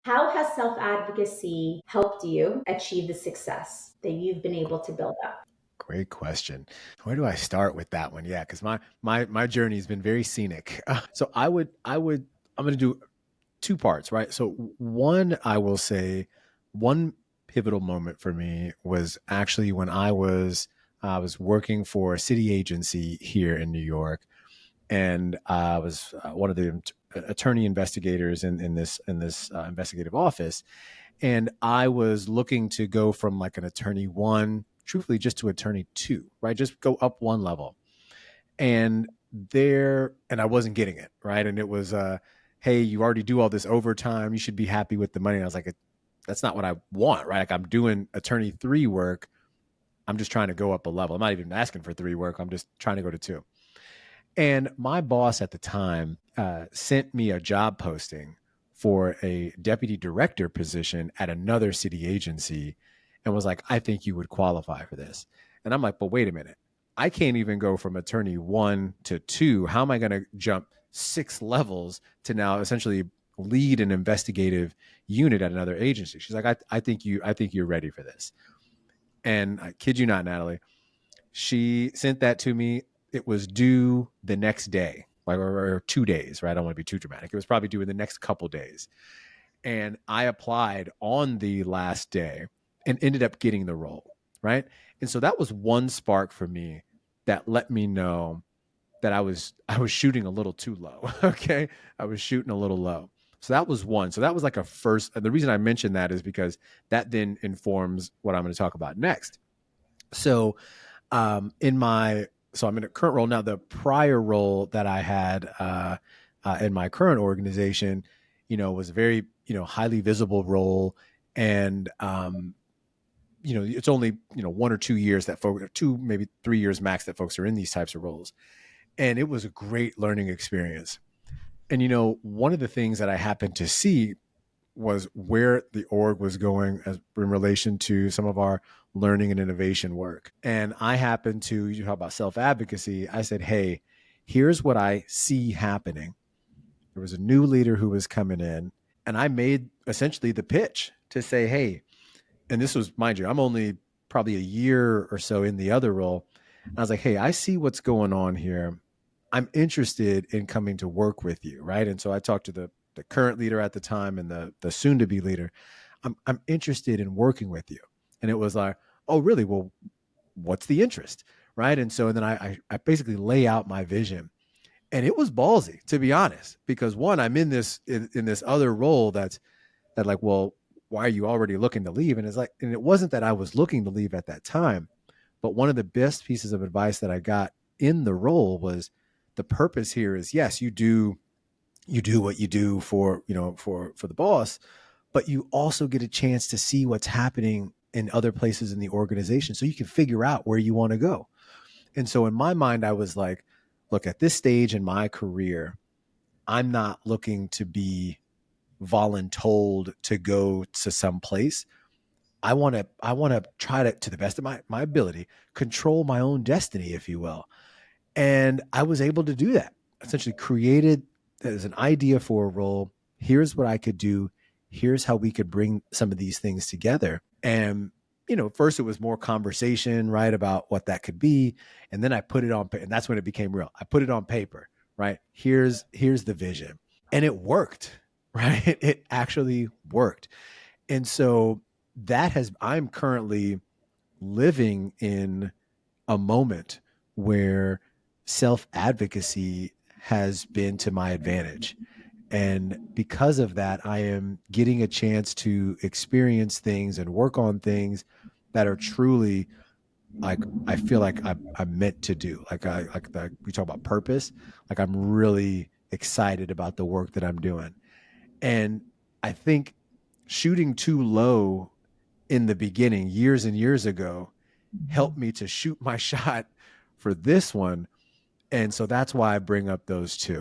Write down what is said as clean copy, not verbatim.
How has self-advocacy helped you achieve the success that you've been able to build up? Great question. Where do I start with that one? Yeah, because my journey has been very scenic. So I'm going to do two parts, right? So one, I will say, one pivotal moment for me was actually when I was working for a city agency here in New York, and I was one of the attorney investigators in this investigative office, and I was looking to go from like an attorney one, truthfully, just to attorney two, right? Just go up one level. And I wasn't getting it, right? And it was, hey, you already do all this overtime. You should be happy with the money. And I was like, that's not what I want, right? Like I'm doing attorney three work. I'm just trying to go up a level. I'm not even asking for three work. I'm just trying to go to two. And my boss at the time sent me a job posting for a deputy director position at another city agency and was like, I think you would qualify for this. And I'm like, but wait a minute. I can't even go from attorney one to two. How am I going to jump 6 levels to now essentially lead an investigative unit at another agency? She's like, I think you're ready for this. And I kid you not, Natalie, she sent that to me. It was due the next day, like or 2 days, right? I don't want to be too dramatic. It was probably due in the next couple days. And I applied on the last day and ended up getting the role, right? And so that was one spark for me that let me know that I was shooting a little too low. Okay. I was shooting a little low. So that was one. So that was like a first. And the reason I mentioned that is because that then informs what I'm going to talk about next. So in my so I'm in a current role now. The prior role that I had in my current organization, was a very highly visible role, and it's only 1 or 2 years that folks, or 2 maybe 3 years max that folks are in these types of roles, and it was a great learning experience. And one of the things that I happened to see was where the org was going as in relation to some of our learning and innovation work. And I happened to, you talk about self advocacy. I said, hey, here's what I see happening. There was a new leader who was coming in, and I made essentially the pitch to say, hey, and this was, mind you, I'm only probably a year or so in the other role. And I was like, hey, I see what's going on here. I'm interested in coming to work with you, right? And so I talked to the current leader at the time and the soon to be leader. I'm interested in working with you. And it was like, oh, really? Well, what's the interest? Right. And then I basically lay out my vision. And it was ballsy, to be honest, because one, I'm in this other role that like, well, why are you already looking to leave? And it's like, and it wasn't that I was looking to leave at that time, but one of the best pieces of advice that I got in the role was the purpose here is, yes, you do what you do for for the boss, but you also get a chance to see what's happening in other places in the organization so you can figure out where you want to go. And so in my mind, I was like, look, at this stage in my career, I'm not looking to be voluntold to go to some place. I want to try to the best of my ability, control my own destiny, if you will. And I was able to do that. Essentially created as an idea for a role. Here's what I could do. Here's how we could bring some of these things together. And, first it was more conversation, right, about what that could be. And then I put it on, and that's when it became real. I put it on paper, right? Here's the vision. And it worked, right? It actually worked. And so I'm currently living in a moment where self advocacy has been to my advantage. And because of that, I am getting a chance to experience things and work on things that are truly like I feel like I'm meant to do. We talk about purpose. Like I'm really excited about the work that I'm doing. And I think shooting too low in the beginning, years and years ago, helped me to shoot my shot for this one. And so that's why I bring up those two.